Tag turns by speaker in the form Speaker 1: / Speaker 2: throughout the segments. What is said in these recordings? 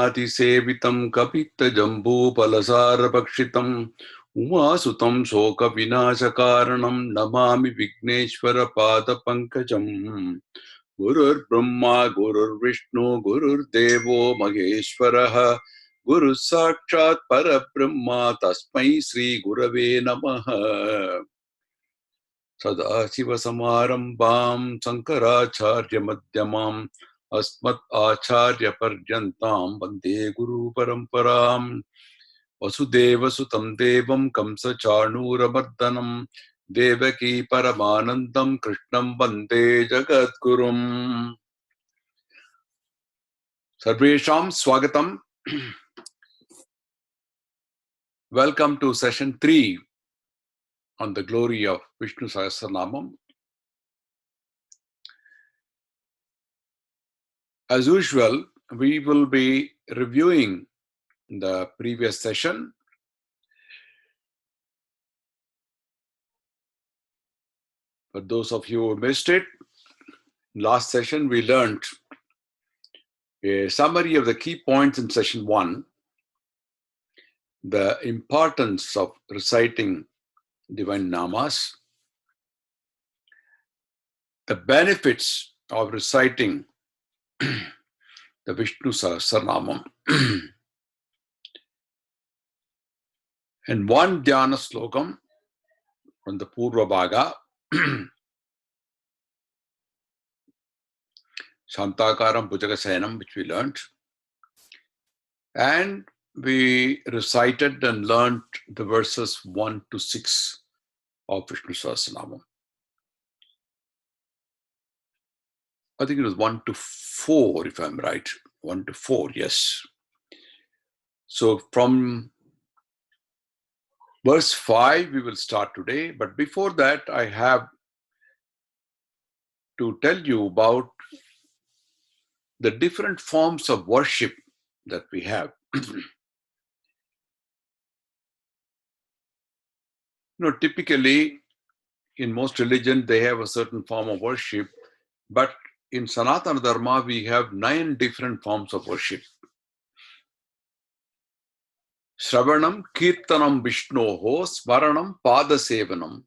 Speaker 1: Atisevitam kapita jambu palasara pakshitam umasutam soka vinashakaranam namami Vigneshwara pada pankajam. Gurur Brahma, Gurur Vishnu, Gurur Devo Maheshwaraha, Guru Sakshat Parabrahma, Tasmai Sri Gurave Namaha. Sadashiva Samarambam, Sankaracharya Madhyamam, Asmat Acharya Paryantam, Vande Guru Paramparam, Vasudeva Sutam Devam, Kamsa Chanuramardanam, Devaki Paramanandam, Krishnam Vande Jagadgurum. Sarvesham Swagatam. Welcome to session 3 on the glory of Vishnu Sahasranamam. As usual, we will be reviewing the previous session. For those of you who missed it, last session we learned a summary of the key points in session 1, the importance of reciting divine namas, the benefits of reciting the Vishnu Sahasranamam, and one dhyana slokam from the Purva Bhaga, Shantakaram Bhujagasayanam, which we learned. And we recited and learned the verses 1 to 6 of Vishnu Sahasranamam. I think it was 1 to 4, if I'm right. 1 to 4, yes. So from verse 5, we will start today. But before that, I have to tell you about the different forms of worship that we have. Typically, in most religions, they have a certain form of worship. But in Sanatana Dharma, we have 9 different forms of worship. Shravanam, Kirtanam, Vishnoho, Smaranam, Padasevanam,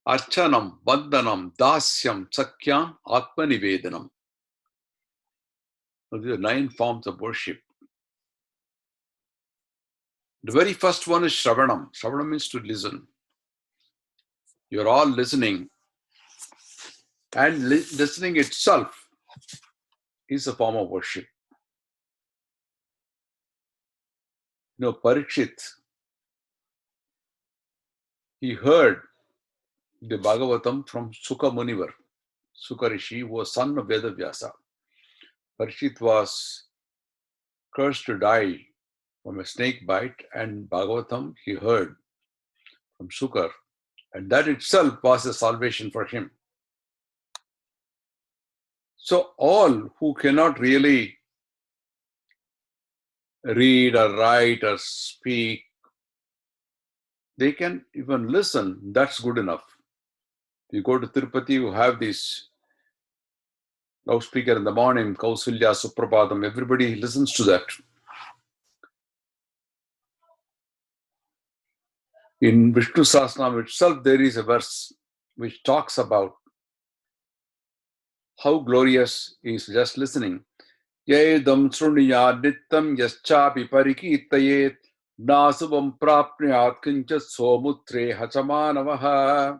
Speaker 1: Archanam, Vandanam, Dasyam, Sakyam, Atmanivedanam. These are 9 forms of worship. The very first one is Shravanam. Shravanam means to listen. You're all listening. And listening itself is a form of worship. Parikshit, he heard the Bhagavatam from Sukha Munivar, Sukha Rishi, who was son of Vedavyasa. Parikshit was cursed to die from a snake bite, and Bhagavatam he heard from Sukha, and that itself was a salvation for him. So all who cannot really read or write or speak, they can even listen. That's good enough. You go to Tirupati, you have this loudspeaker in the morning, Kausalya, Suprapadam, everybody listens to that. In Vishnu Sahasranam itself, there is a verse which talks about how glorious is just listening. Yedam sruniyad nittam yaschapi parikitayet nasubam prapniyat kincha somutre hachamanavaha.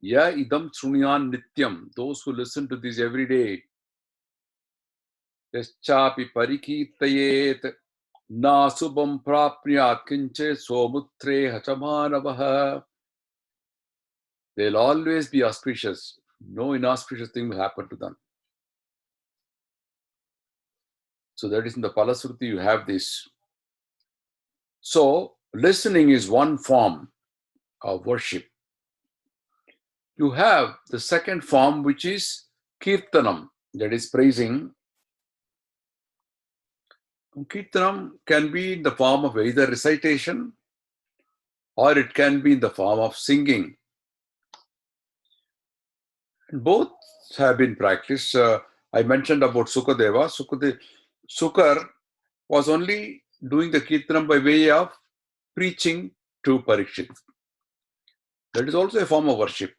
Speaker 1: Ya idam sruniyad nityam. Those who listen to this every day. Yaschapi parikitayet nasubam prapniyat kincha somutre hachamanavaha. They'll always be auspicious. No inauspicious thing will happen to them. So that is in the Palasruti, you have this. So listening is one form of worship. You have the second form, which is Kirtanam, that is praising. Kirtanam can be in the form of either recitation or it can be in the form of singing. And both have been practiced. I mentioned about Sukadeva. Sukar was only doing the Kirtanam by way of preaching to Parikshit. That is also a form of worship.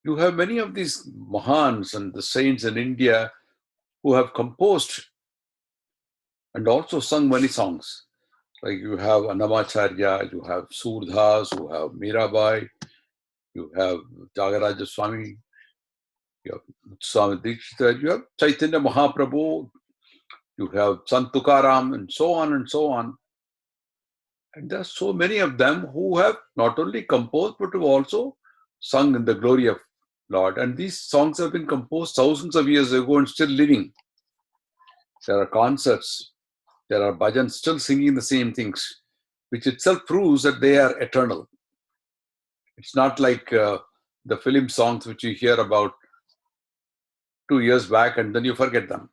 Speaker 1: You have many of these Mahans and the saints in India who have composed and also sung many songs. Like you have Annamacharya, you have Surdhas, you have Mirabai, you have Jagaraja Swami, you have Swami Dikshita, you have Chaitanya Mahaprabhu, you have Sant Tukaram, and so on and so on. And there are so many of them who have not only composed but who also sung in the glory of Lord. And these songs have been composed thousands of years ago and still living. There are concerts, there are bhajans still singing the same things, which itself proves that they are eternal. It's not like the film songs which you hear about 2 years back and then you forget them.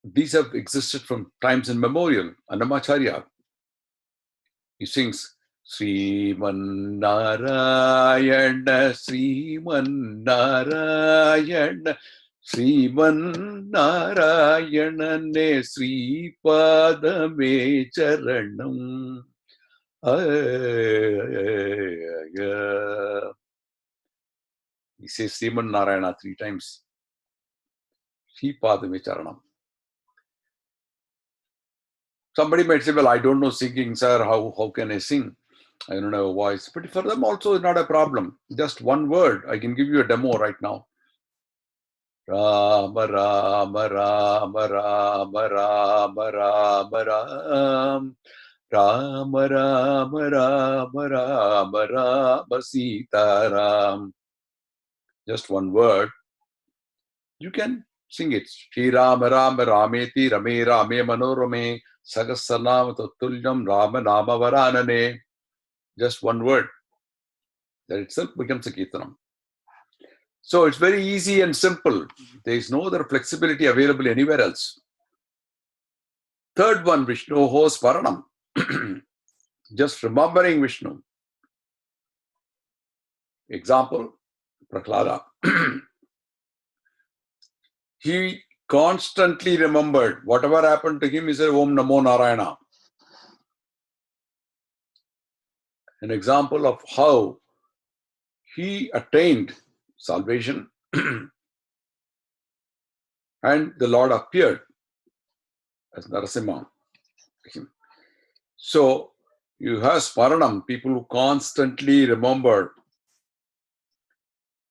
Speaker 1: These have existed from times immemorial. Annamacharya, he sings Sriman Narayana, Sriman Narayana, Sriman Narayana ne Sri Padame Charanam. He says Sriman Narayana 3 times. Sri Padame Charanam. Somebody might say, well, I don't know singing, sir. How can I sing? I don't have a voice. But for them also, it's not a problem. Just one word. I can give you a demo right now. Rama, Rama, Rama, Rama, Rama, Rama, Ram. Rama, Rama, Rama, Rama, Rama, Sita, Ram. Just one word. You can sing it. Shri Rama, Rama, Rameti, Rame, Rame, Manorame, Sahasranamam Tulyam, Rama, Nama, Varanane. Just one word. That itself becomes a Kirtanam. So it's very easy and simple. There is no other flexibility available anywhere else. Third one, Vishnu ho Sparanam. Just remembering Vishnu. Example, Prahlada. He constantly remembered whatever happened to him, he said, Om Namo Narayana. An example of how he attained salvation and the Lord appeared as Narasimha. So you have Sparanam, people who constantly remember,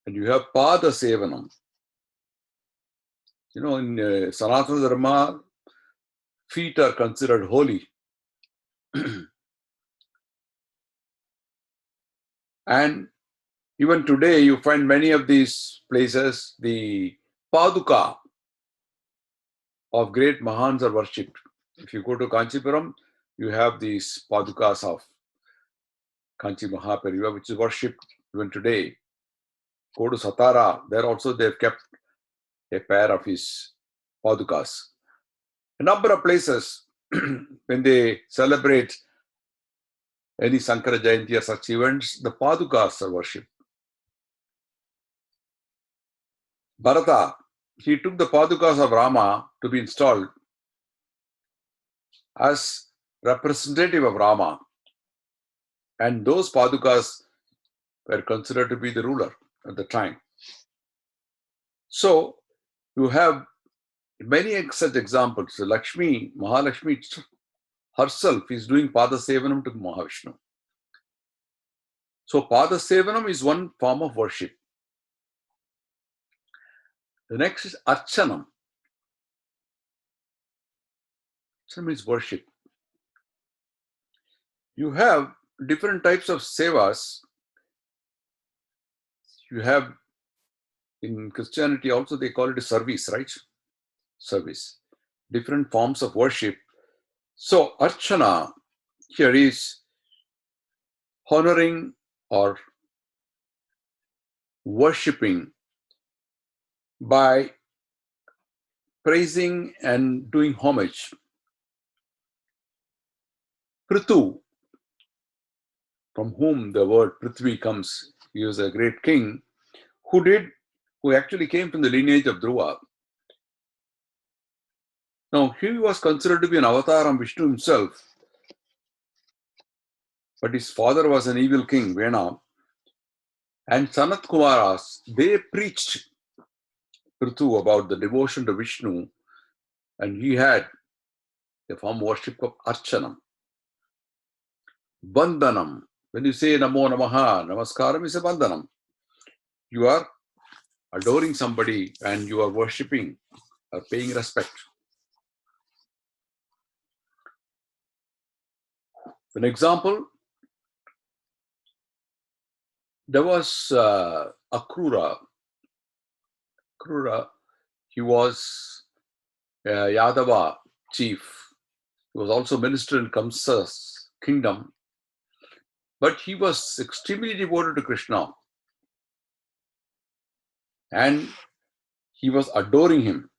Speaker 1: and you have Pada Sevanam. You know, in Sanatana Dharma, feet are considered holy. And even today, you find many of these places, the Paduka of great Mahans are worshipped. If you go to Kanchipuram, you have these Padukas of Kanchi Mahapariva, which is worshipped even today. Go to Satara, there also they've kept a pair of his Padukas. A number of places, when they celebrate any Sankara Jayanti or such events, the Padukas are worshipped. Bharata, he took the Padukas of Rama to be installed as representative of Rama. And those Padukas were considered to be the ruler at the time. So you have many such examples. Lakshmi, Mahalakshmi herself is doing Pada Sevanam to Mahavishnu. So Pada Sevanam is one form of worship. The next is Archanam. Archanam is worship. You have different types of sevas. You have in Christianity also they call it a service, right? Service. Different forms of worship. So Archana here is honoring or worshipping by praising and doing homage. Prithu, from whom the word Prithvi comes, he was a great king who actually came from the lineage of Dhruva. Now, he was considered to be an avatar of Vishnu himself, but his father was an evil king, Vena, and Sanat Kumaras, they preached Prithu about the devotion to Vishnu, and he had a form of worship of Archanam. Bandhanam. When you say Namo Namaha, Namaskaram is a Bandhanam. You are adoring somebody and you are worshipping or paying respect. For an example, there was Akrura. Akrura, he was a Yadava chief. He was also minister in Kamsa's kingdom. But he was extremely devoted to Krishna. And he was adoring him.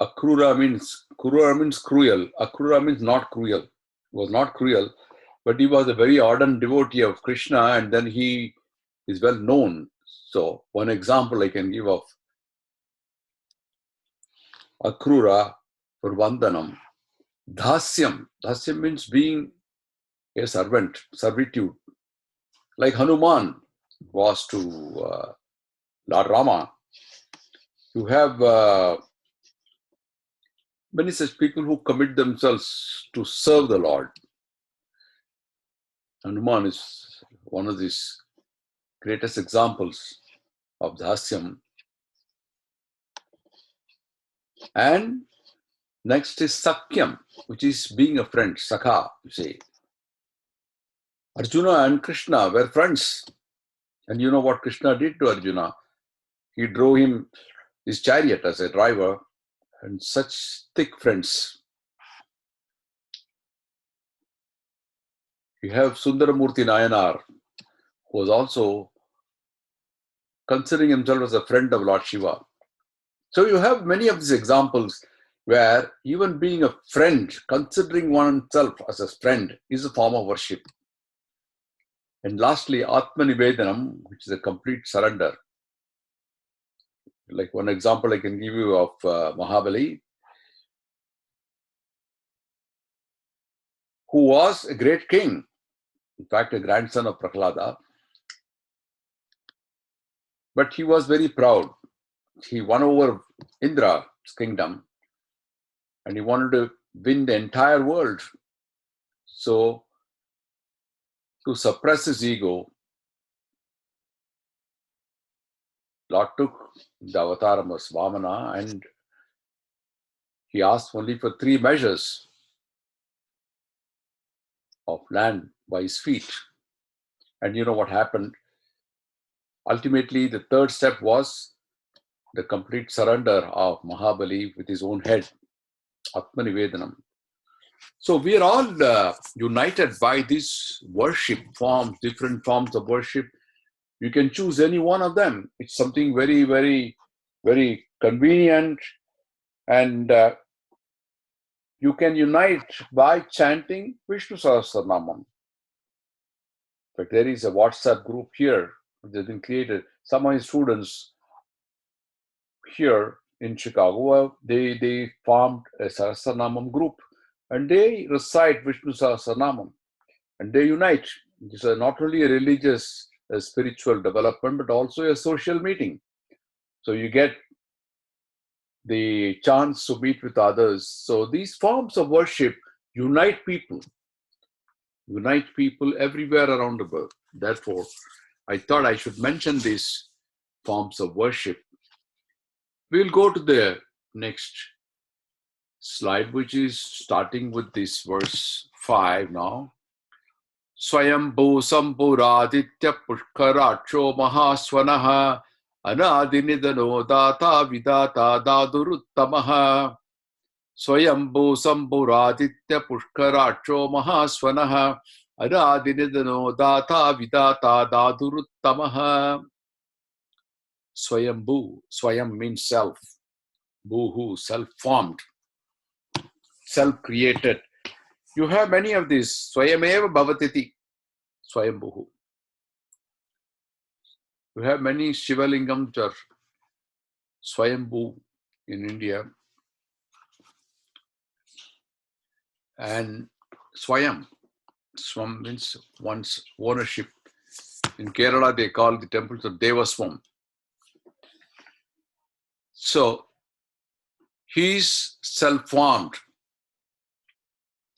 Speaker 1: Krura means cruel. Akrura means not cruel. He was not cruel, but he was a very ardent devotee of Krishna, and then he is well known. So one example I can give of Akrura for Vandanam. Dhasyam. Dhasyam means being a servant, servitude. Like Hanuman was to Lord Rama. You have many such people who commit themselves to serve the Lord. Hanuman is one of these greatest examples of Dhasyam. And next is Sakyam, which is being a friend, Sakha, you say. Arjuna and Krishna were friends. And you know what Krishna did to Arjuna? He drove him his chariot as a driver, and such thick friends. You have Sundaramurti Nayanar, who was also considering himself as a friend of Lord Shiva. So you have many of these examples where even being a friend, considering oneself as a friend, is a form of worship. And lastly, Atmanivedanam, which is a complete surrender. Like one example I can give you of Mahabali, who was a great king, in fact, a grandson of Prahlada. But he was very proud. He won over Indra's kingdom and he wanted to win the entire world. So, to suppress his ego, Lord took the avatar as Vamana and he asked only for 3 measures of land by his feet. And you know what happened? Ultimately, the 3rd step was the complete surrender of Mahabali with his own head, Atmanivedanam. So we are all united by these worship forms, different forms of worship. You can choose any one of them. It's something very, very, very convenient, and you can unite by chanting Vishnu Sahasranamam. In fact, there is a WhatsApp group here that has been created. Some of my students here in Chicago, they formed a Sahasranamam group and they recite Vishnu Sahasranamam and they unite. It's not only a religious, a spiritual development, but also a social meeting. So you get the chance to meet with others. So these forms of worship unite people everywhere around the world. Therefore, I thought I should mention these forms of worship. We'll go to the next slide, which is starting with this verse 5 now. Swayambhu Sampuraditya Pushkaracho Mahaswanaha Anadinidano Data Vidata Daduruttamaha Swayambhu Sampuraditya Pushkaracho Mahaswanaha Anadinidano Data Vidata Daduruttamaha. Swayambhu. Swayam means self. Bhuhu, self-formed, self-created. You have many of these. Swayameva Bhavatiti. Swayambhu. You have many Shivalingams or Swayambhu in India. and Swayam. Swam means one's ownership. In Kerala, they call the temples of Devaswam. So, he's self-formed.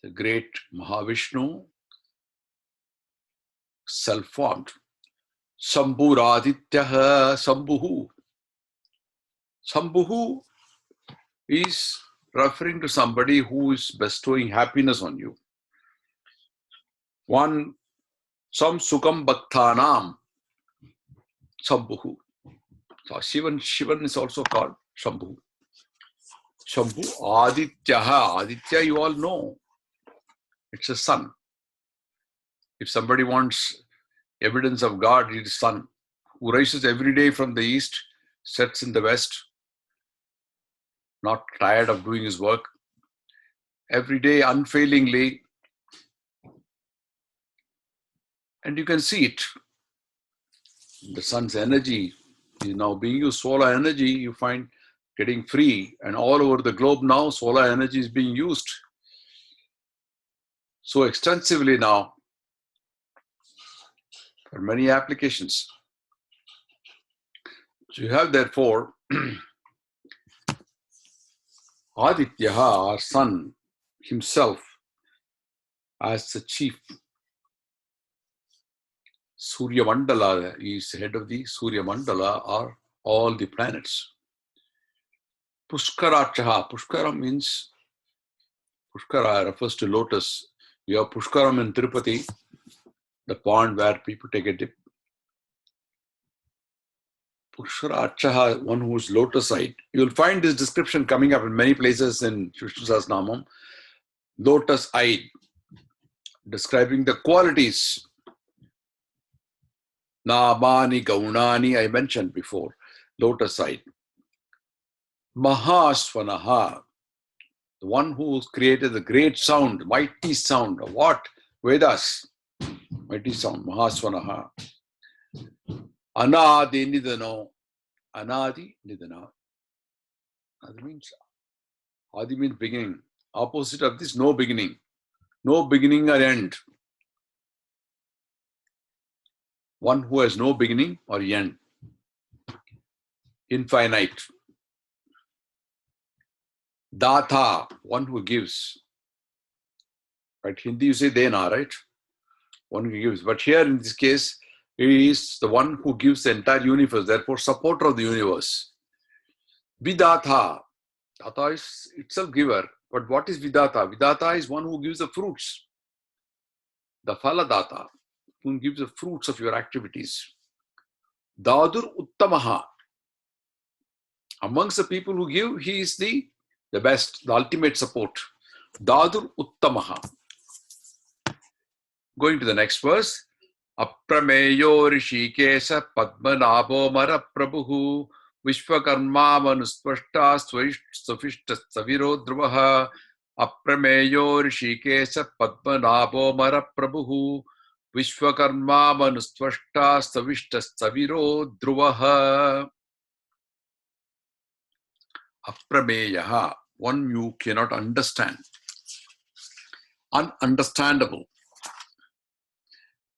Speaker 1: The great Mahavishnu, self-formed. Sambhuradityaha Sambhuhu. Sambhuhu is referring to somebody who is bestowing happiness on you. One, some Sukam Bhakthanam Sambhuhu. So Shivan is also called Shambhu. Shambhu Adityaha. Aditya, you all know. It's a sun. If somebody wants evidence of God, it is sun, who rises every day from the east, sets in the west, not tired of doing his work, every day unfailingly, and you can see it. The sun's energy is now being used. Solar energy, you find getting free, and all over the globe now, solar energy is being used so extensively now for many applications. So you have therefore Adityaha, our sun himself, as the chief. Surya Mandala is head of the Surya Mandala, are all the planets. Pushkarachaha. Pushkara means, Pushkara refers to lotus. You have Pushkaram in Tirupati, the pond where people take a dip. Pushkarachaha, one who is lotus-eyed. You'll find this description coming up in many places in Vishnu Sahasranamam. Lotus-eyed, describing the qualities. Namani Gaunani, I mentioned before. Lotus-eyed. Mahaswanaha, the one who created the great sound, mighty sound of what? Vedas. Mighty sound, Mahaswanaha. Anadi Nidano. Anadi Nidana. Adi means beginning. Opposite of this, no beginning. No beginning or end. One who has no beginning or end. Infinite. Datha, one who gives. Right? Hindi you say Dena, right? One who gives. But here in this case, he is the one who gives the entire universe, therefore supporter of the universe. Vidatha. Datha is itself giver. But what is Vidatha? Vidatha is one who gives the fruits. The Phaladata, who gives the fruits of your activities. Dadur Uttamaha. Amongst the people who give, he is the best, the ultimate support. Dadur Uttamaha. Going to the next verse. Aprameyo Rishikesha Padmanabho Mara Prabhu Vishwakarma Manustvashta Sufishta Saviro Dhruvaha. Aprameyo Rishikesha Padmanabho Mara Prabhu Vishwakarma Manustvashta Savishta Saviro Dhruvaha. Aprameyaha, one you cannot understand. Ununderstandable.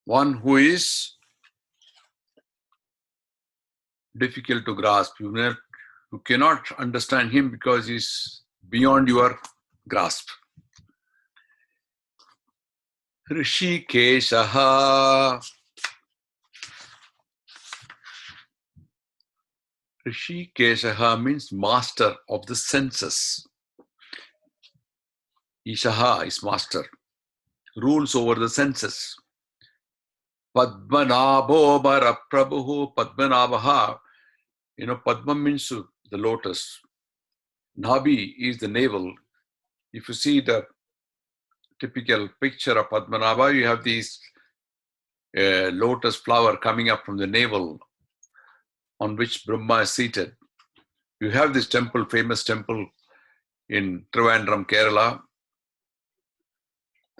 Speaker 1: One who is difficult to grasp. You cannot understand him because he's beyond your grasp. Rishikeshaha. Rishikeshaha means master of the senses. Ishaha is master. Rules over the senses. Padmanabho Mara Prabhu. Padmanabha. Padma means the lotus. Nabhi is the navel. If you see the typical picture of Padmanabha, you have these lotus flower coming up from the navel on which Brahma is seated. You have this temple, famous temple in Trivandrum, Kerala,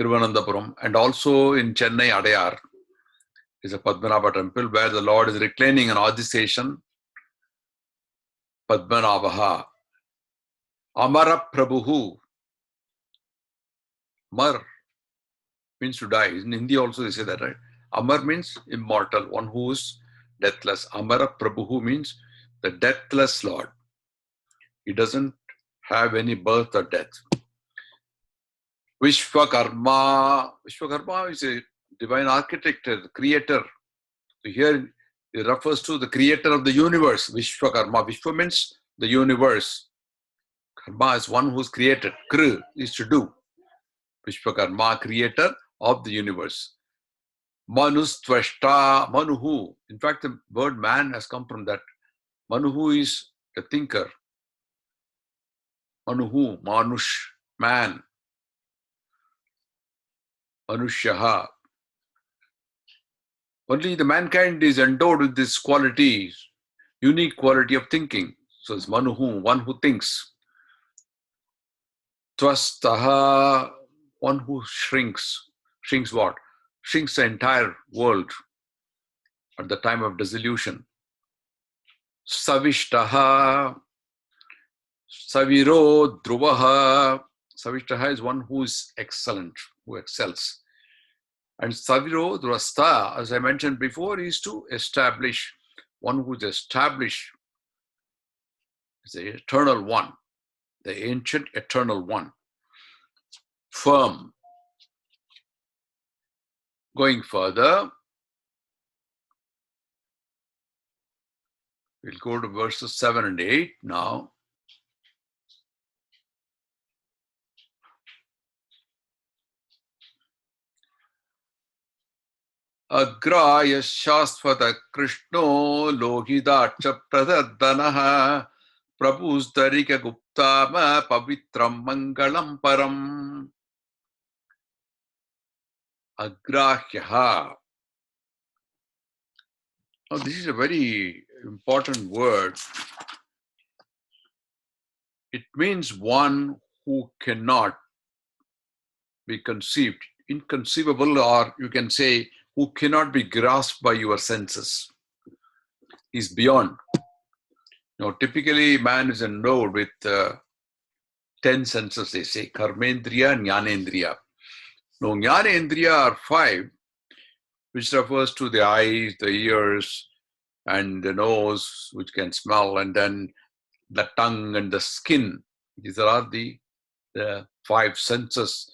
Speaker 1: Thiruvananthapuram, and also in Chennai, Adayar is a Padmanabha temple where the Lord is reclining on Adiseshan, Padmanabha. Amara Prabhu. Amar means to die. In Hindi also they say that, right? Amar means immortal, one who is deathless. Amara Prabhu means the deathless Lord. He doesn't have any birth or death. Vishwakarma. Vishwakarma is a divine architect, a creator. So here it refers to the creator of the universe. Vishwakarma. Vishwa means the universe. Karma is one who's created. Kr is to do. Vishwakarma, creator of the universe. Manustvashta, Manuhu. In fact, the word man has come from that. Manuhu is a thinker. Manuhu, Manush, man. Manushyaha. Only the mankind is endowed with this quality, unique quality of thinking. So it's Manuhu, one who thinks. Tvastaha, one who shrinks. Shrinks what? Shrinks the entire world at the time of dissolution. Savishtaha, Saviro Dhruvaha. Savishtaha is one who is excellent, who excels. And Saviro Dhrasta, as I mentioned before, is to establish, one who is established. It's the eternal one, the ancient eternal one. Firm. Going further, we'll go to verses 7 and 8 now. Agraya Shasvata Krishno Lohitacha Pradadanaha Prabhusdarika Guptama Pavitram Mangalam Param. Agrahyaha. Now, this is a very important word. It means one who cannot be conceived, inconceivable, or you can say who cannot be grasped by your senses. He's beyond. Now, typically, man is endowed with 10 senses, they say, Karmendriya, Jnanendriya. Now, Jnanendriya are 5, which refers to the eyes, the ears, and the nose, which can smell, and then the tongue and the skin. These are the 5 senses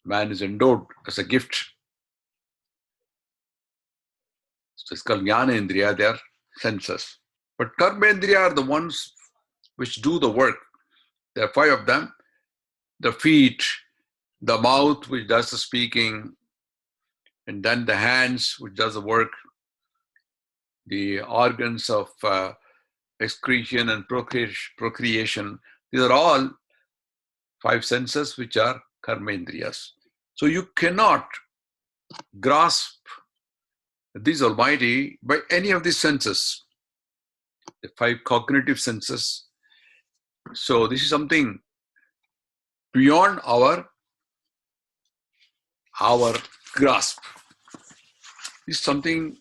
Speaker 1: man is endowed as a gift. So it's called Jnanendriya, they are senses. But Karmendriya are the ones which do the work. There are 5 of them. The feet, the mouth, which does the speaking, and then the hands, which does the work, the organs of excretion and procreation. These are all 5 senses which are karmendriyas. So you cannot grasp this Almighty by any of these senses, the 5 cognitive senses. So this is something beyond our grasp. This is something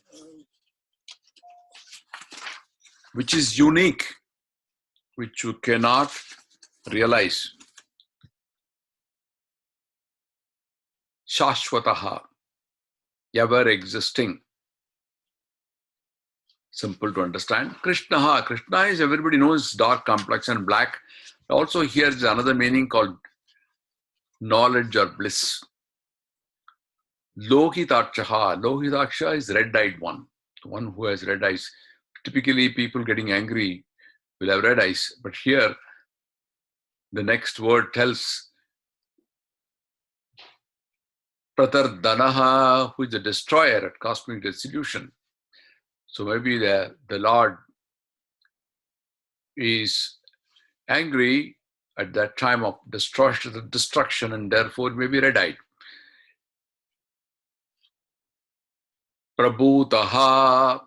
Speaker 1: which is unique, which you cannot realize. Shashwataha, ever existing. Simple to understand. Krishnaha. Krishna is, everybody knows, dark complexion, black. Also here is another meaning called knowledge or bliss. Lohitakshaha. Lohitaksha is red-eyed one. The one who has red eyes. Typically people getting angry will have red eyes. But here the next word tells Pratardanaha, who is the destroyer at cosmic dissolution. So maybe the Lord is angry at that time of destruction, and therefore may be red-eyed. Prabhutaha.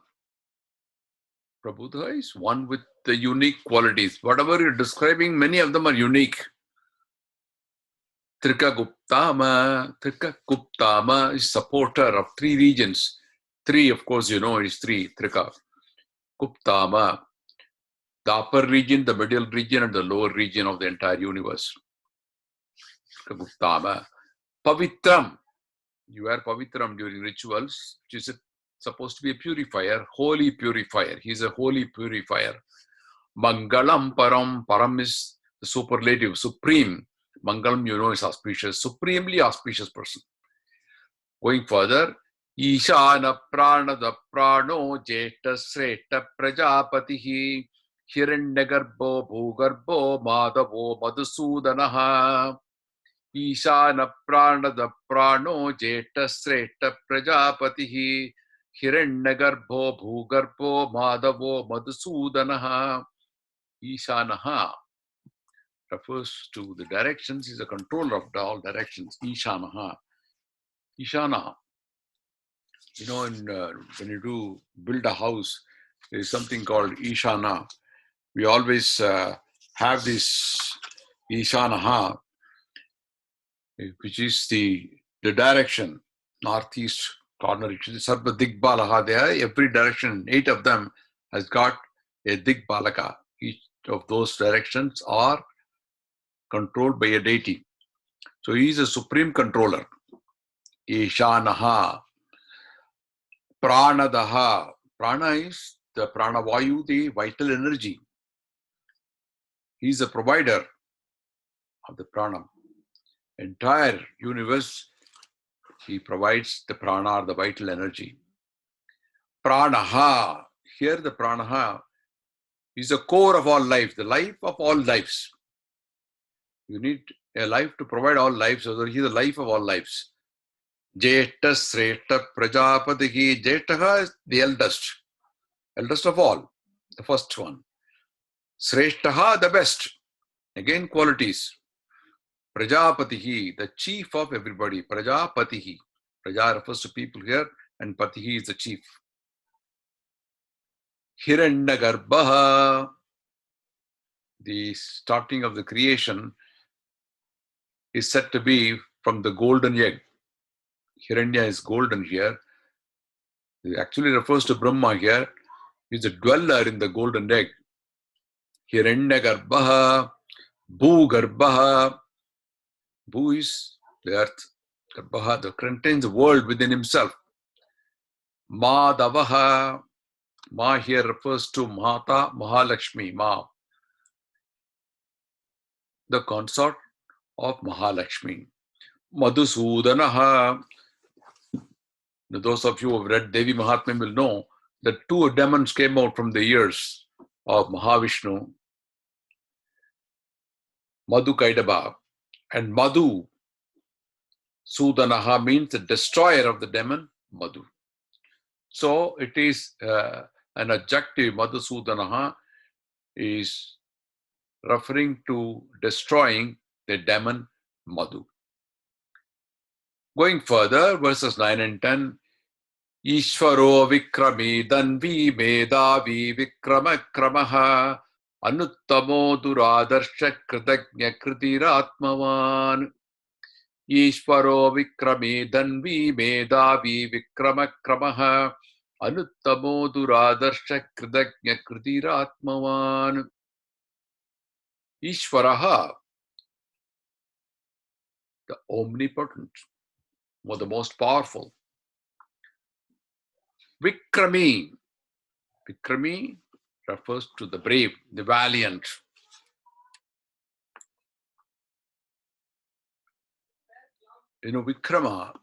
Speaker 1: Prabhutaha is one with the unique qualities. Whatever you're describing, many of them are unique. Trika Guptama. Trika Guptama is supporter of 3 regions. 3, of course, you know, is 3. Trika Guptama. The upper region, the middle region, and the lower region of the entire universe. Muktama. Pavitram. You wear pavitram during rituals, which is supposed to be a purifier, holy purifier. He's a holy purifier. Mangalam param. Param is the superlative, supreme. Mangalam, is auspicious, supremely auspicious person. Going further, Ishana pranada prano jeta sreta prajapatihi hiranyagarbho bhugarbho madavo madhusudanaha. Ishana pranada prano jeta sreta prajapatihi hiranyagarbho bhugarbho madavo madhusudanaha. Ishanaha refers to the directions. He's a controller of all directions. Ishanaha. Ishana. When you build a house, there is something called Ishana. We always have this Ishanaha, which is the direction, northeast corner. Sarva Digbalaha. There, every direction, 8 of them has got a Digbalaka. Each of those directions are controlled by a deity. So he is a supreme controller. Ishanaha. Pranadaha. Prana is the pranavayu, the vital energy. He is a provider of the prana. Entire universe, he provides the prana or the vital energy. Pranaha. Here the pranaha is the core of all life, the life of all lives. You need a life to provide all lives, so he is the life of all lives. Jeta Sreta Prajapatihi. Jetaha is the eldest of all, the first one. Sreshtaha, the best. Again, qualities. Prajapatihi, the chief of everybody. Prajapatihi. Praja refers to people here, and Patihi is the chief. Hiranyagarbha. The starting of the creation is said to be from the golden egg. Hiranya is golden here. It actually refers to Brahma here. He's a dweller in the golden egg. Hiranyagarbha. Bhugarbha. Bhu is the earth. Garbha, that contains the world within himself. Madavaha. Ma here refers to Mata Mahalakshmi. Ma, the consort of Mahalakshmi. Madhusudanaha. Those of you who have read Devi Mahatmya will know that 2 demons came out from the ears of Mahavishnu. Madhu Kaidaba. And Madhu Sudanaha means the destroyer of the demon, Madhu. So it is an adjective. Madhusudanaha is referring to destroying the demon Madhu. Going further, verses 9 and 10. Ishvaro vikrami danvi medavi vikrama kramaha anuttamo duradarsha kritagnya kritiratmavan. Ishvaro vikrami danvi medavi vikrama kramaha anuttamo duradarsha kritagnya kritiratmavan. Ishvaraha, the omnipotent, or the most powerful. Vikrami. Vikrami refers to the brave, the valiant. Vikrama,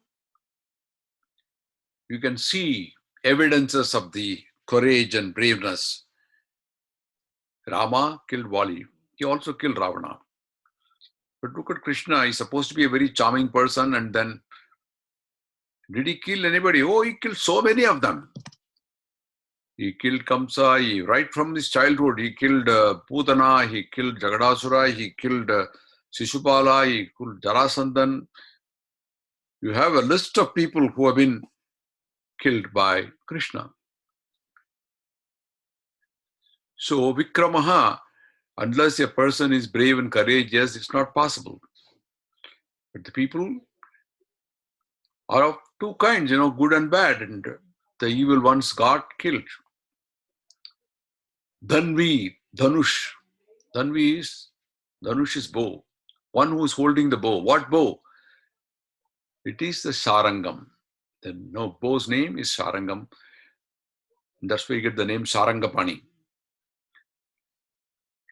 Speaker 1: you can see evidences of the courage and braveness. Rama killed Vali. He also killed Ravana. But look at Krishna. He's supposed to be a very charming person, and then did he kill anybody? Oh, he killed so many of them. He killed Kamsa. Right from his childhood, he killed Putana. He killed Jagadasura. He killed Shishupala. He killed Jarasandan. You have a list of people who have been killed by Krishna. So Vikramaha, unless a person is brave and courageous, it's not possible. But the people are of 2 kinds, good and bad, and the evil ones got killed. Dhanvi, Dhanush. Dhanush is bow. One who is holding the bow. What bow? It is the Sarangam. The bow's name is Sarangam. That's why you get the name Sarangapani.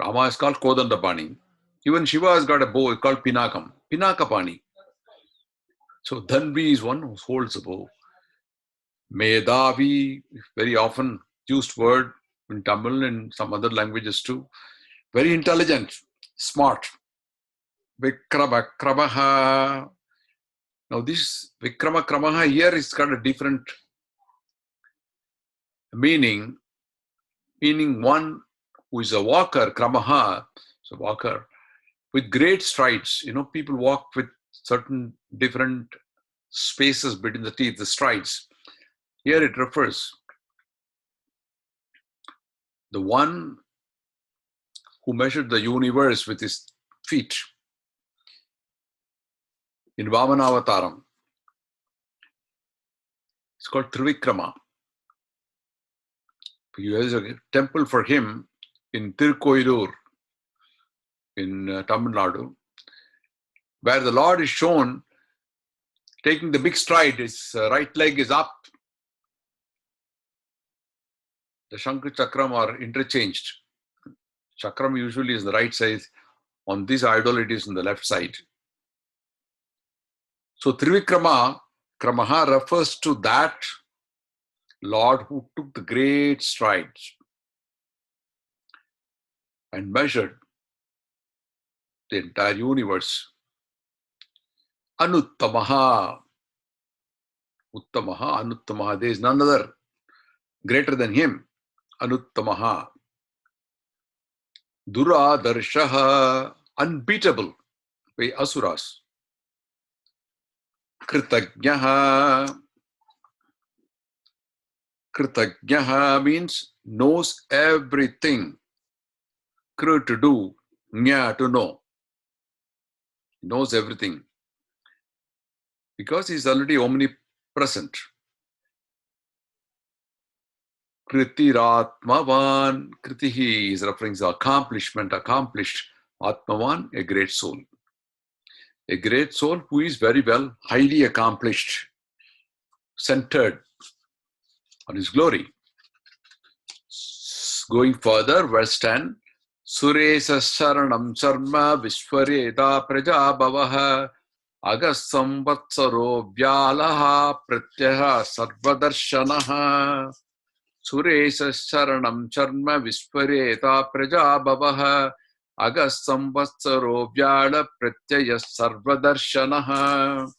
Speaker 1: Rama is called Kodandapani. Even Shiva has got a bow called Pinakam. Pinakapani. So Dhanvi is one who holds the bow. Medavi, very often used word in Tamil and some other languages too. Very intelligent, smart. Vikramakramaha. Now this Vikramakramaha here is got a different meaning one who is a walker, Kramaha, is a walker, with great strides. People walk with certain different spaces between the teeth, the strides. Here it refers the one who measured the universe with his feet in Vamanavataram. It's called Trivikrama. There is a temple for him in Tirukkoilur in Tamil Nadu, where the Lord is shown taking the big stride. His right leg is up. The Shankha Chakram are interchanged. Chakram usually is the right side. On this idol, it is on the left side. So Trivikrama, Kramaha refers to that Lord who took the great strides and measured the entire universe. Anuttamaha. Uttamaha, Anuttamaha. There is none other greater than him. Anuttamaha. Duradarshaha. Unbeatable by Asuras. Kritagyaha. Kritagyaha means knows everything. Kru to do, nya to know. Knows everything. Because he is already omnipresent. Kritiratmavan. Kritihi is referring to accomplishment, accomplished. Atmavan, a great soul. A great soul who is very well, highly accomplished, centered on his glory. Going further, verse 10. Suresa Saranam Sarma Vishwareda Praja Bhavaha Agasam Vatsaro Vyalaha Pratyaha Sarvadarshanaha. Suresa Saranam Sarma Vishwareda Praja Bhavaha Agasam Vatsaro Vyala Pratyaya Sarvadarshanaha.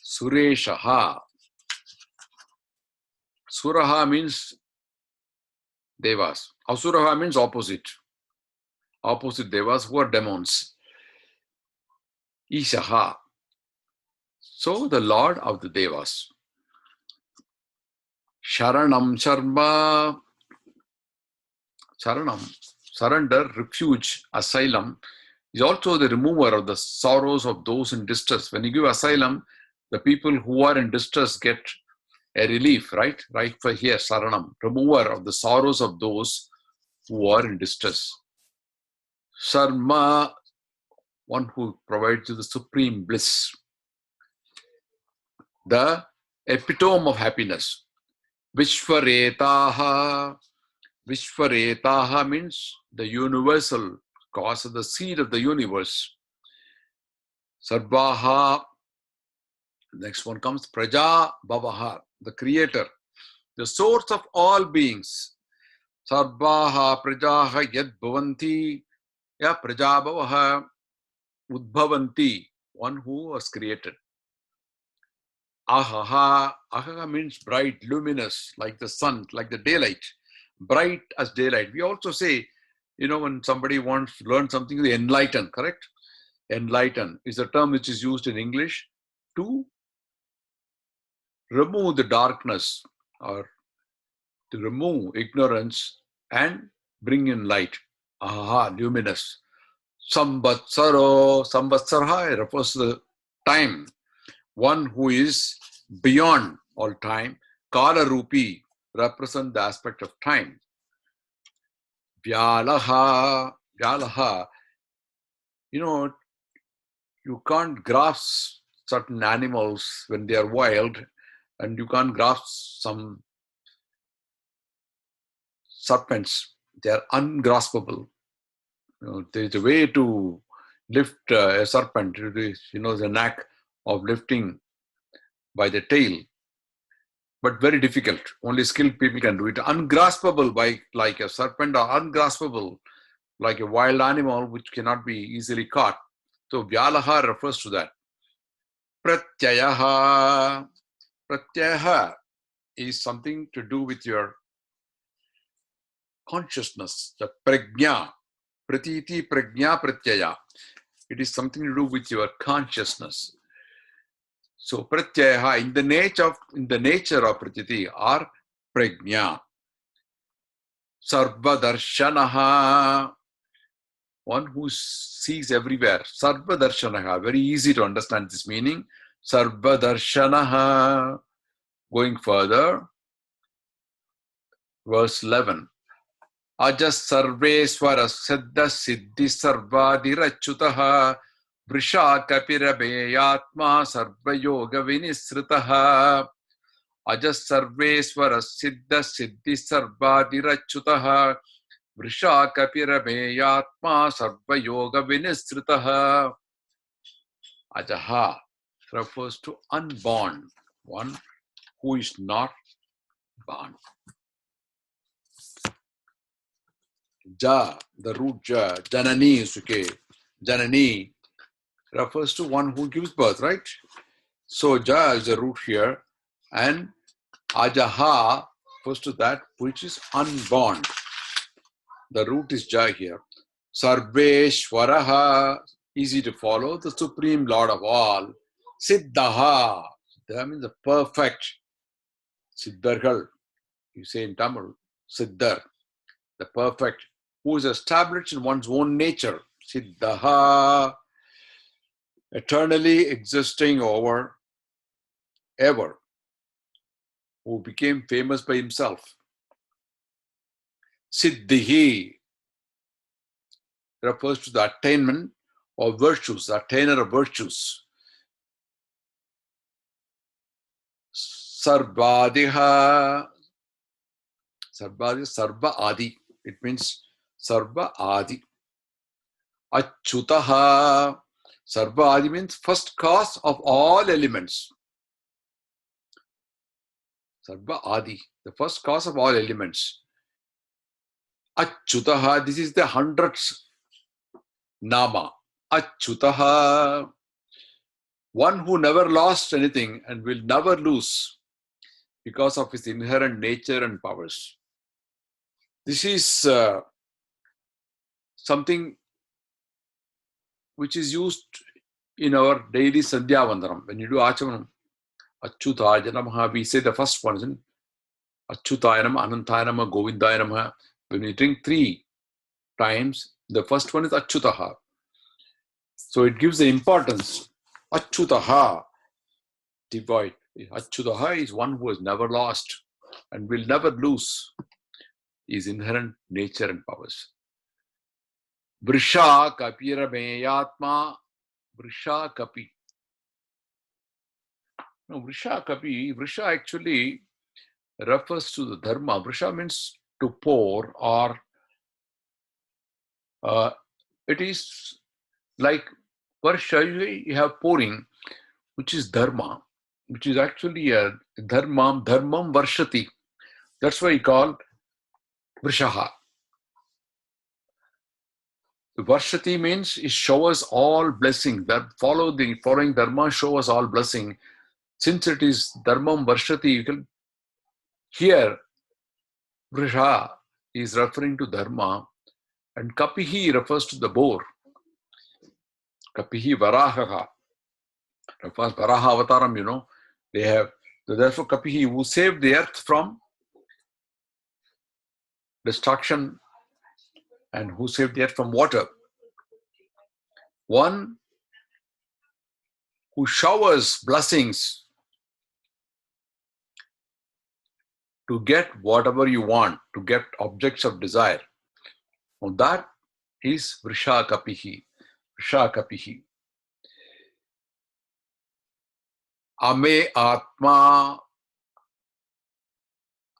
Speaker 1: Sureshaha. Suraha means Devas. Asuraha means opposite. Opposite Devas who are demons. Ishaha. So the Lord of the Devas. Sharanam Sharma. Sharanam. Surrender, refuge, asylum is also the remover of the sorrows of those in distress. When you give asylum, the people who are in distress get a relief, right? Right for here, Saranam, remover of the sorrows of those who are in distress. Sarma, one who provides you the supreme bliss, the epitome of happiness. Vishwaretaha. Vishwaretaha means the universal cause of the seed of the universe. Sarvaha. Next one comes Praja Bhavaha, the creator, the source of all beings. Sarvaha Prajaha Yad Bhavanti. Ya Praja Bhavaha Udbhavanti, one who was created. Ahaha. Ahaha means bright, luminous, like the sun, like the daylight. Bright as daylight. We also say, when somebody wants to learn something, they enlighten, correct? Enlighten is a term which is used in English to remove the darkness or to remove ignorance and bring in light. Aha, luminous. Samvatsaro. Samvatsara refers to the time. One who is beyond all time. Kala Rupi represent the aspect of time. Vyalaha. Vyalaha. you can't grasp certain animals when they are wild, and you can't grasp some serpents. They are ungraspable. There is a way to lift a serpent. It is, the knack of lifting by the tail, but very difficult. Only skilled people can do it. Ungraspable by like a serpent, or ungraspable like a wild animal which cannot be easily caught. So Vyalaha refers to that. Pratyayaha. Pratyayaha is something to do with your consciousness, the prajna. Pratiti prajna pratyaya. It is something to do with your consciousness. So pratyayaha, in the nature of pratiti, are prajna. Sarvadarshanaha, one who sees everywhere. Sarvadarshanaha, very easy to understand this meaning. Sarvadarshanaha. Going further, verse 11. Ajas sarveswara siddha siddhi sarvadirachutaha vrisha kapirabeyatma sarvayoga vinisritaha. Ajas sarveswara siddha siddhi sarvadirachutaha vrisha kapirabeyatma sarvayoga vinisritaha. Ajaha refers to unborn, one who is not born. Ja, the root ja, janani suke. Janani refers to one who gives birth, right? So ja is the root here, and ajaha refers to that which is unborn. The root is ja here. Sarveshwaraha, easy to follow, the supreme lord of all. Siddhaha, that means the perfect. Siddhargal, you say in Tamil, Siddhar, the perfect, who is established in one's own nature. Siddhaha, eternally existing over ever, who became famous by himself. Siddhihi refers to the attainment of virtues, the attainer of virtues. Sarvadiha, sarva adi. It means sarva adi. Achyutaha, sarva adi means first cause of all elements. Sarva adi, the first cause of all elements. Achyutaha, this is the 100th nama. Achyutaha, one who never lost anything and will never lose because of his inherent nature and powers. This is something which is used in our daily Sandhya Vandanam. When you do Achamanam, Achyutaya Namaha, we say the first one, isn't it? Achyutaya Namaha, Anantaya Namaha, Govindaya Namaha. When we drink 3 times, the first one is Achyutaha. So it gives the importance. Achyutaha, devoid. Achyutaha is one who has never lost and will never lose his inherent nature and powers. Vrisha kapira meyatma. Vrisha kapi. No, Vrisha kapi. Vrisha actually refers to the dharma. Vrisha means to pour, or it is like Varsha, you have pouring, which is dharma, which is actually a dharmam varshati. That's why you call Vrishaha. Varshati means it showers all blessing. That following dharma shows all blessing. Since it is dharmam varshati, you can here Vrisha is referring to dharma, and kapihi refers to the boar. Kapihi varahaha refers varaha avataram. They have, so therefore kapihi, who saved the earth from destruction and who saved the earth from water. One who showers blessings to get whatever you want, to get objects of desire. Well, that is Vrisha Kapihi. Vrisha Kapihi. Ame Atma.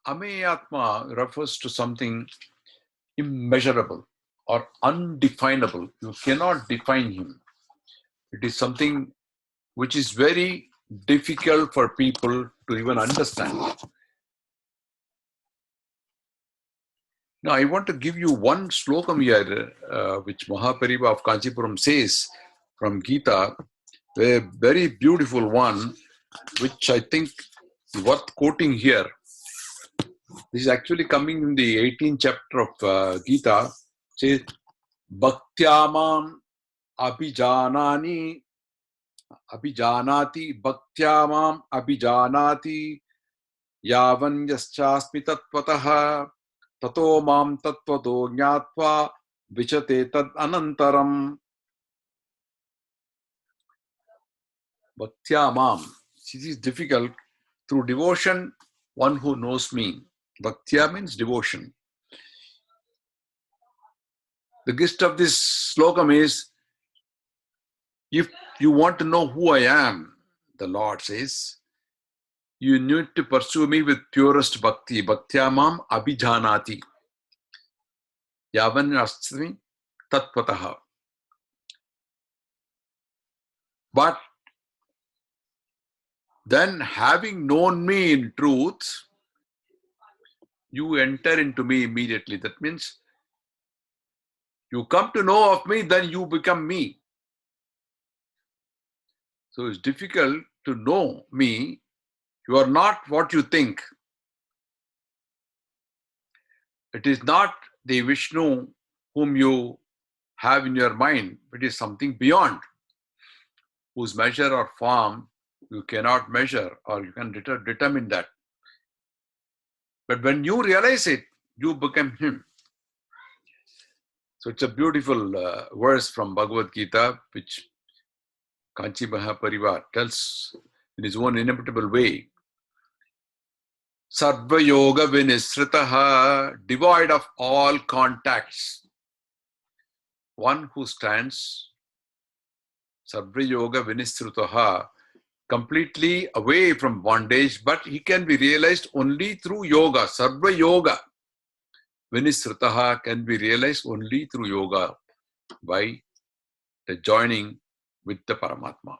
Speaker 1: Ame Atma refers to something immeasurable or undefinable. You cannot define him. It is something which is very difficult for people to even understand. Now, I want to give you one slokam here, which Mahapariva of Kanchipuram says from Gita, a very beautiful one, which I think is worth quoting here. This is actually coming in the 18th chapter of Gita. It says, Bhaktyamam abhijanani, abhijanati, bhaktyamam abhijanati, yavan yaschasmi tattvataha, tato mam tattvato jnatva, vichate tad anantaram. Bhaktyamam. This is difficult. Through devotion, one who knows me. Bhaktya means devotion. The gist of this slokam is, if you want to know who I am, the Lord says, you need to pursue me with purest bhakti. Bhaktyamam abhijanati. Yavan asmi tattvataha. But then, having known me in truth, you enter into me immediately. That means you come to know of me, then you become me. So it's difficult to know me. You are not what you think. It is not the Vishnu whom you have in your mind. It is something beyond, whose measure or form you cannot measure or you can determine that. But when you realize it, you become him. So it's a beautiful verse from Bhagavad Gita, which Kanchi Mahapariva tells in his own inimitable way. Sarva Yoga Vinisritaha, devoid of all contacts. One who stands, Sarva Yoga Vinisritaha, completely away from bondage, but he can be realized only through yoga. Sarva Yoga Vinisritaha can be realized only through yoga, by the joining with the Paramatma.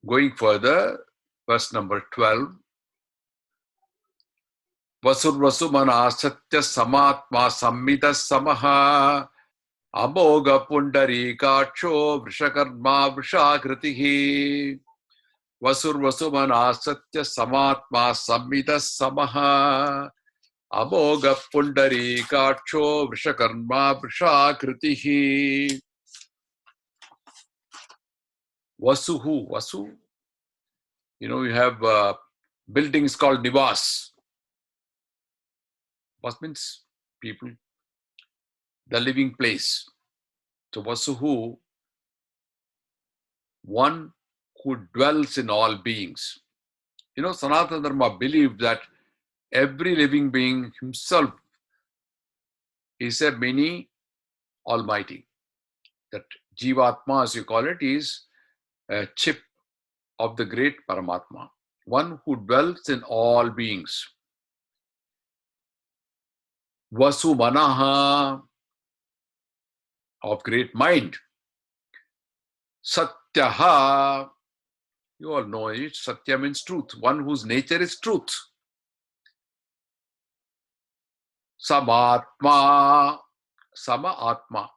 Speaker 1: Going further, verse number 12. Vasur Vasumana Satya Samatma Sammita Samaha Amoga Pundari Kacho Vrishakarma Vrishakritihi. Vasur Vasumana Satya Samatma Sammita Samaha Amoga Pundari Kacho Vrishakarma Vrishakritihi. Vasuhu, Vasu. You know, you have buildings called Nivas. Vas means people, the living place. So Vasuhu, one who dwells in all beings. You know, Sanatana Dharma believes that every living being himself is a mini almighty. That Jivatma, as you call it, is a chip of the great Paramatma. One who dwells in all beings. Vasu Manaha, of great mind. Satyaha, you all know it. Satya means truth. One whose nature is truth. Samatma, Sama Atma.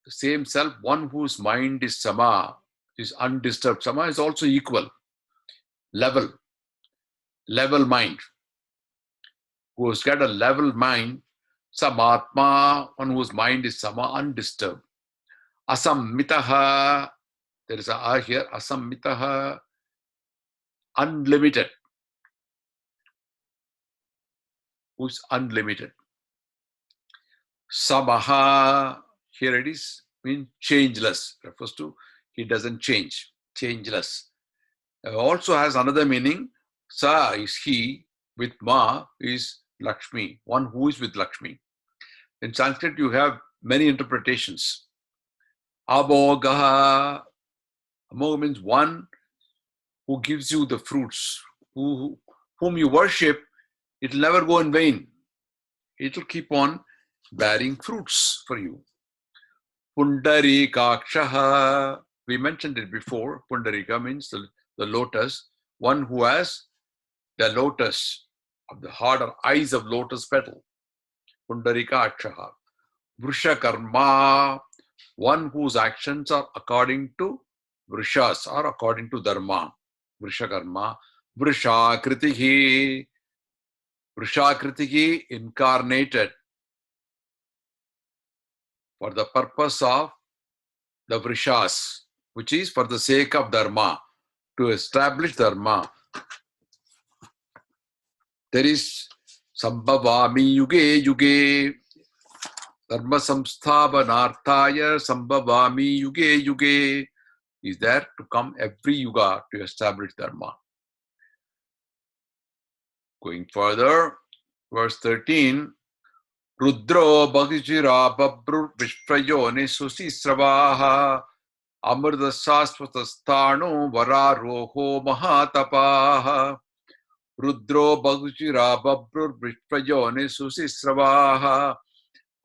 Speaker 1: The same self, one whose mind is Sama, is undisturbed. Sama is also equal. Level mind. Who has got a level mind. Samatma, one whose mind is Sama, undisturbed. Asammitaha, there is a A here. Asammitaha, unlimited. Who's unlimited. Samaha, here it is, means changeless. Refers to he doesn't change. Changeless. Also has another meaning. Sa is he, with Ma is Lakshmi, one who is with Lakshmi. In Sanskrit, you have many interpretations. Abhogaha, Amogha means one who gives you the fruits, whom you worship. It will never go in vain. It will keep on bearing fruits for you. Pundarikakshaha. We mentioned it before. Pundarika means the lotus, one who has the lotus of the heart or eyes of lotus petal. Pundarikakshaha. Vrishakarma, one whose actions are according to vrishas or according to dharma. Vrishakarma. Vrishakritihi. Vrishakritihi, incarnated for the purpose of the vrishas, which is for the sake of dharma, to establish dharma. There is sambhavami yuge yuge, dharma samsthavanarthaya sambhavami yuge yuge, is there to come every yuga to establish dharma. Going further, verse 13, Rudro Bhagijira Babrur Vishprayone Susisravaha Amrta Sasvatastano Vararoho Mahatapaha Rudro Bhagijira Babrur Vishprayone Susisravaha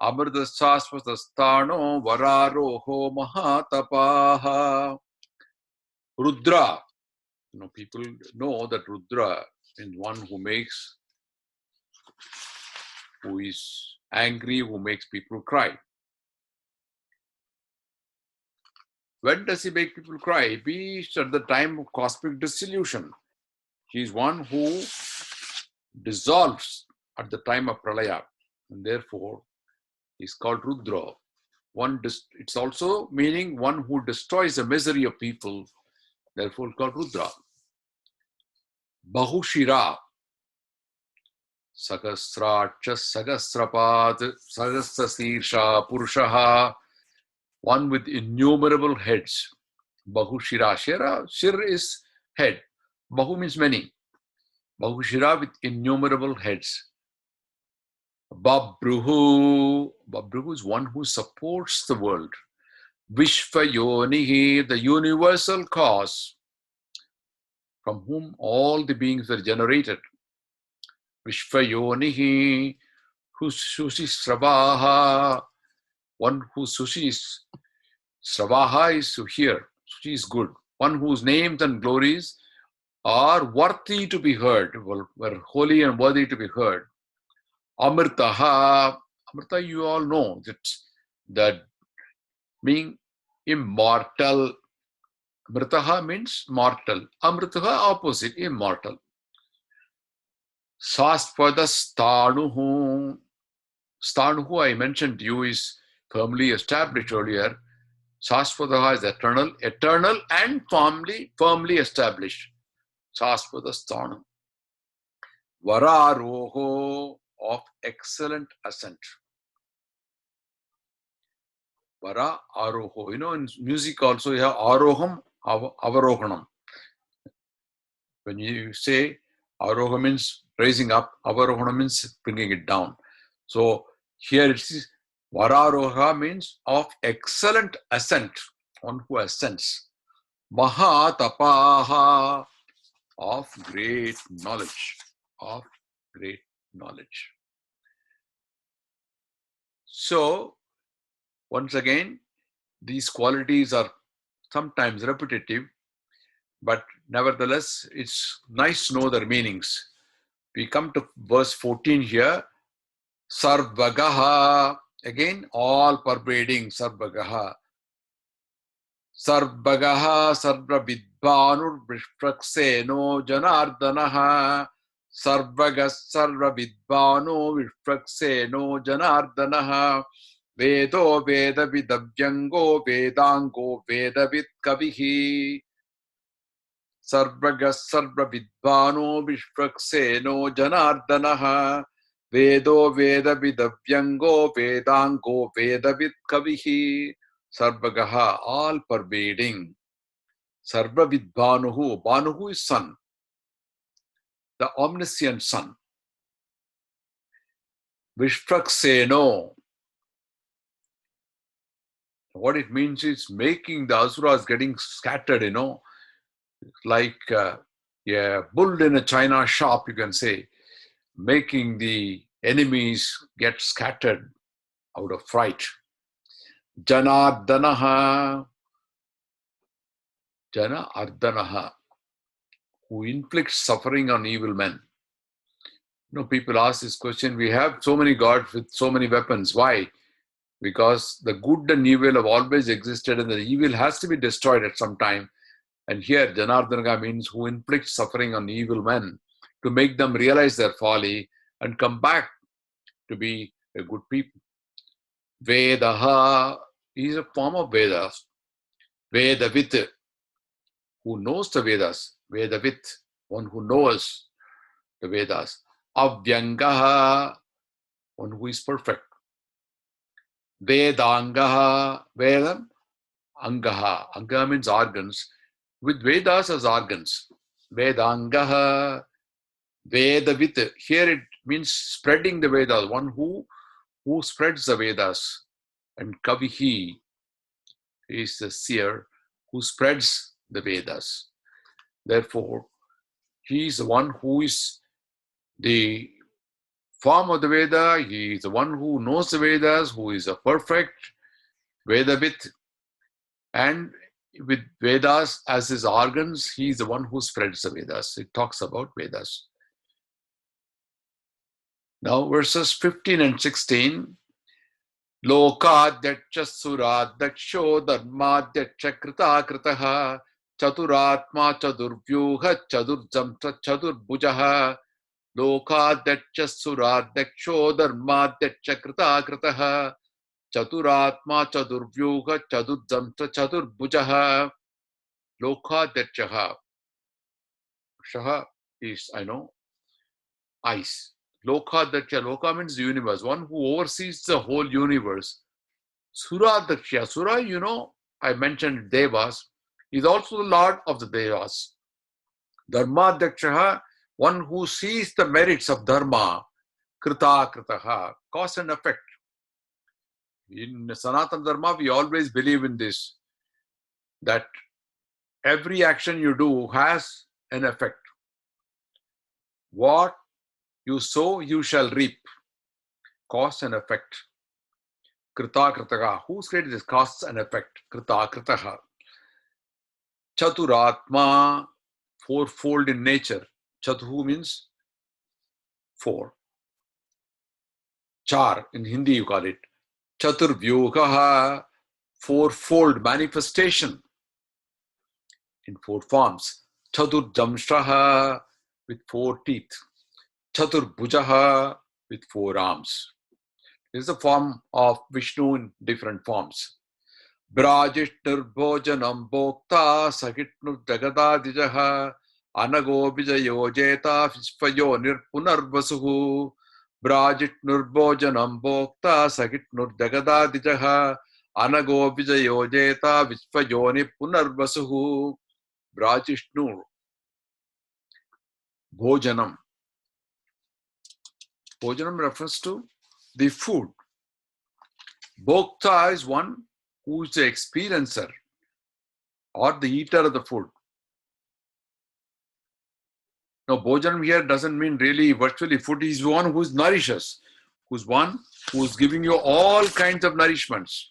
Speaker 1: Amrta Sasvatastano Vararoho Mahatapaha. Rudra. People know that Rudra is one who is angry, who makes people cry. When does he make people cry? Be at the time of cosmic dissolution. He is one who dissolves at the time of pralaya, and therefore he is called Rudra. It's also meaning one who destroys the misery of people, therefore called Rudra. Bahushira, Sahasracha Sahasrapad Sahasrasirsha Purushaha, one with innumerable heads. Bahushira. Shir is head. Bahu means many. Bahushira with innumerable heads. Babruhu. Babruhu is one who supports the world. Vishvayonihi, the universal cause from whom all the beings were generated. Vishvayonihi, Sushi Sravaha, one whose Sushi is Sravaha is to hear. Sushi is good. One whose names and glories are worthy to be heard, were holy and worthy to be heard. Amrtaha. Amrta, you all know that being immortal. Amrtaha means mortal. Amrtaha opposite, immortal. Saspada Stanuhu. Stanuhu, I mentioned to you, is firmly established earlier. Saspada is eternal and firmly established. Saspada Stanu. Vararoho, of excellent ascent. Vara aroho. In music also you have aroham, avarohanam. When you say aroha means raising up, avarohana means bringing it down. So here it is vararoha means of excellent ascent, one who ascends. Mahatapaha, of great knowledge. Of great knowledge. So once again, these qualities are sometimes repetitive, but nevertheless, it's nice to know their meanings. We come to verse 14 here. Sarvagaha, again, all pervading Sarvagaha. Sarvagaha sarva vidbanur vishprakseno janardanaha. Sarvagas sarva vidbano vishprakseno janardanaha. Vedo veda vidavyango vedango veda vid kavihi. Sarvagas sarva vidvano vishprakseno janardanaha. Vedo veda vidavyango vedango veda vid kavihi. Sarvagaha, all pervading. Sarva vidvanuhu. Banuhu is sun, the omniscient sun. Vishprakseno, What it means is making the asuras getting scattered, like a bull in a china shop, you can say, making the enemies get scattered out of fright. Janardanaha, Jana Ardanaha, who inflicts suffering on evil men. People ask this question. We have so many gods with so many weapons. Why? Because the good and evil have always existed, and the evil has to be destroyed at some time. And here, Janardanaga means who inflicts suffering on evil men to make them realize their folly and come back to be a good people. Vedaha is a form of Vedas. Vedavit, who knows the Vedas. Vedavit, one who knows the Vedas. Avyangaha, one who is perfect. Vedangaha, Vedam, Angaha. Angaha means organs. With Vedas as organs. Vedangaha, Vedavit. Here it means spreading the Vedas, one who spreads the Vedas. And Kavihi is the seer who spreads the Vedas. Therefore, he is the one who is the form of the Veda. He is the one who knows the Vedas, who is a perfect Vedavit. And with Vedas as his organs, he is the one who spreads the Vedas. It talks about Vedas. Now, verses 15 and 16. Lokadyacha suradyaksho dharmadyacha krita kritaha chaturatma chadurvyuha chadurjamta chadurbhujaha lokadyacha suradyaksho dharmadyacha krita kritaha chaturatma chadurvyuha chadurjamta chadurbhujaha. Lokadyacha. Shaha is, ice. Lokadaksha. Loka means the universe, one who oversees the whole universe. Suradaksha. Sura, I mentioned Devas, is also the Lord of the Devas. Dharmadaksha, one who sees the merits of Dharma. Krita Kritaha, cause and effect. In Sanatana Dharma, we always believe in this, that every action you do has an effect. What you sow, you shall reap. Cause and effect. Krita Kritaha. Who's created this? Cause and effect. Krita Kritaha. Chaturatma, fourfold in nature. Chatu means four. Char, in Hindi you call it. Chaturvyugaha, fourfold manifestation in four forms. Chaturjamshtaha, with four teeth. Chaturbhujaha, with four arms. This is the form of Vishnu in different forms. Brajishtur bhojanam bhokta sakitnu jagadadijaha anago vijayo jeta vishvayo nirpunarvasuhu. Brajitnur bhojanam bhokta sakitnur jagadadijaha anago vijayo jeta vishvayo nirpunarvasuhu. Brajishnur bhojanam. Bhojanam refers to the food. Bhokta is one who is the experiencer or the eater of the food. Now, bhojanam here doesn't mean really virtually food. He's one who nourishes, who's one who's giving you all kinds of nourishments.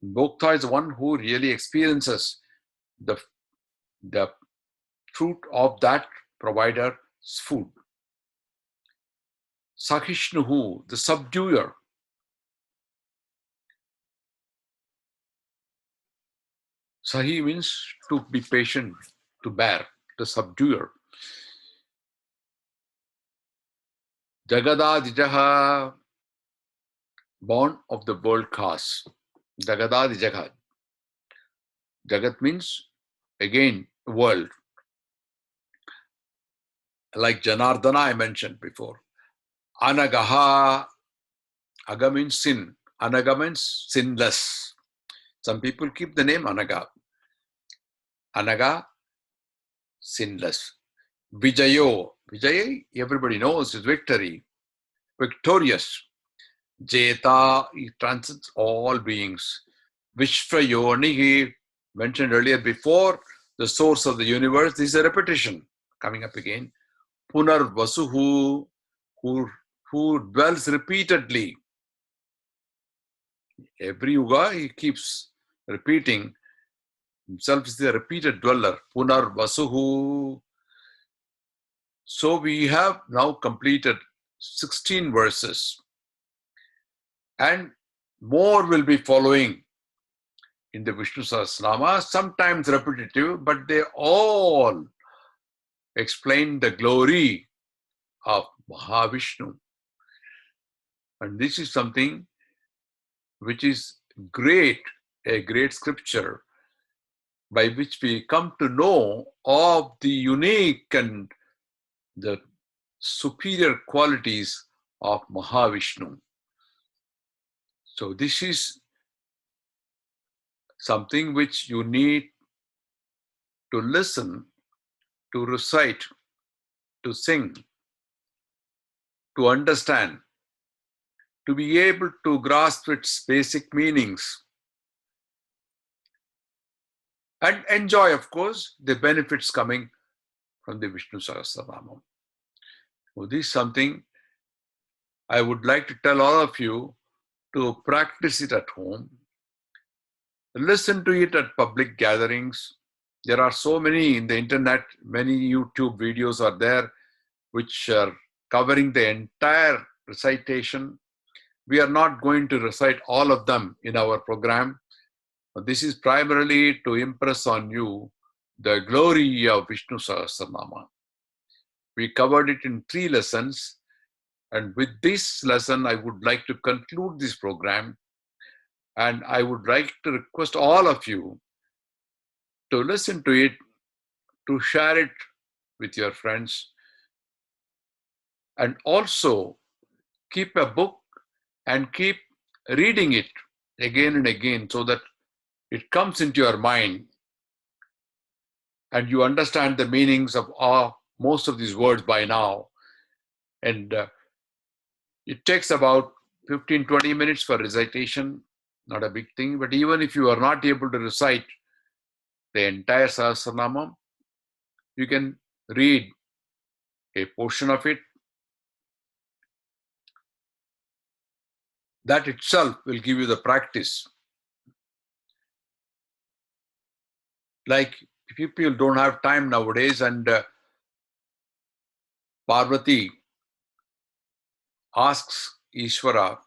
Speaker 1: Bhokta is the one who really experiences the fruit of that provider's food. Sakishnuhu, the subduer. Sahi means to be patient, to bear, the subduer. Jagadadijaha, born of the world cause. Jagadadijaha. Jagat means, again, world. Like Janardana I mentioned before. Anagaha, aga means sin. Anaga means sinless. Some people keep the name Anaga. Anaga, sinless. Vijayo. Vijay, everybody knows, is victory. Victorious. Jeta, he transcends all beings. Vishvayoni, he mentioned earlier before, the source of the universe. This is a repetition coming up again. Punar Vasuhu, who dwells repeatedly. Every yuga, he keeps repeating himself is the repeated dweller. Punar Vasuhu. So we have now completed 16 verses. And more will be following in the Vishnu Sahasranama, sometimes repetitive, but they all explain the glory of Mahavishnu. And this is something which is great, a great scripture by which we come to know of the unique and the superior qualities of Mahavishnu. So this is something which you need to listen, to recite, to sing, to understand, to be able to grasp its basic meanings and enjoy, of course, the benefits coming from the Vishnu Sahasranamam. So this is something I would like to tell all of you to practice it at home. Listen to it at public gatherings. There are so many in the internet, many YouTube videos are there which are covering the entire recitation. We are not going to recite all of them in our program. This is primarily to impress on you the glory of Vishnu Sahasranama. We covered it in 3 lessons. And with this lesson, I would like to conclude this program. And I would like to request all of you to listen to it, to share it with your friends, and also keep a book and keep reading it again and again so that it comes into your mind and you understand the meanings of most of these words by now. And it takes about 15-20 minutes for recitation, not a big thing. But even if you are not able to recite the entire Sahasranamam, you can read a portion of it. That itself will give you the practice. Like people don't have time nowadays, and Parvati asks Ishvara,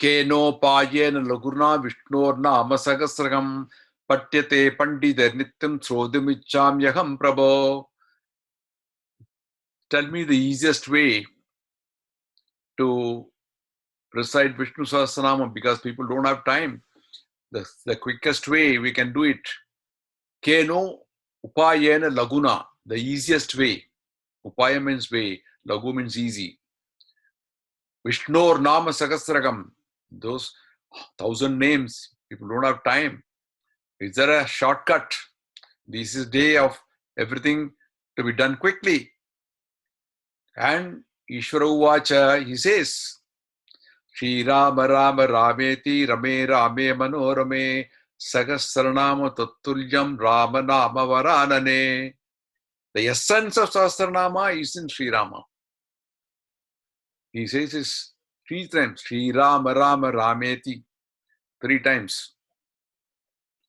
Speaker 1: Kenopayena Lagurna Vishnor Sahasranam Patyate Pandita Nityam Srodhimicham Yaham Prabho. Tell me the easiest way to recite Vishnu Sahasranam because people don't have time. The quickest way we can do it. Keno Upayena Laguna, the easiest way. Upaya means way, Lagu means easy. Vishnor Nama Sahasragam, those 1,000 names, people don't have time. Is there a shortcut? This is day of everything to be done quickly. And Ishvara Uvacha, he says, Shri Rama Rama Rameti Rame Rame Manorame Sahasranama Tattulyam Rama Nama Varanane. The essence of Sahasranama is in Sri Rama. He says this 3 times, Shri Rama Rama Rameti, 3 times.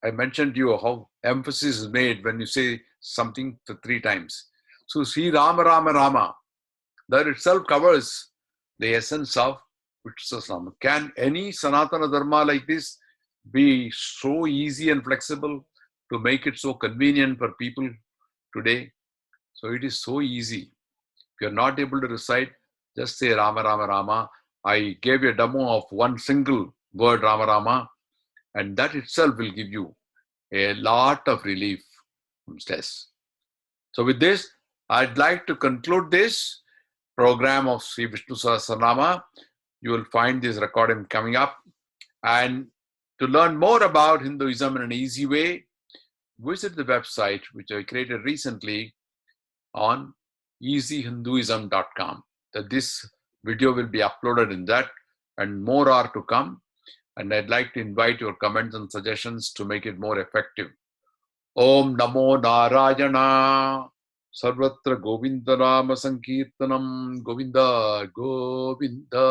Speaker 1: I mentioned to you how emphasis is made when you say something for 3 times. So Shri Rama Rama Rama, that itself covers the essence of Vishnu Sahasranama. Can any Sanatana Dharma like this be so easy and flexible to make it so convenient for people today? So it is so easy. If you're not able to recite, just say Rama Rama Rama. I gave you a demo of one single word Rama Rama, and that itself will give you a lot of relief from stress. So with this, I'd like to conclude this program of Sri Vishnu Sahasranama. You will find this recording coming up. And to learn more about Hinduism in an easy way, visit the website which I created recently on easyhinduism.com. That this Video will be uploaded in that, and more are to come. And I'd like to invite your comments and suggestions to make it more effective. Om Namo Narayana. Sarvatra Govinda Rama Sankirtanam. Govinda Govinda.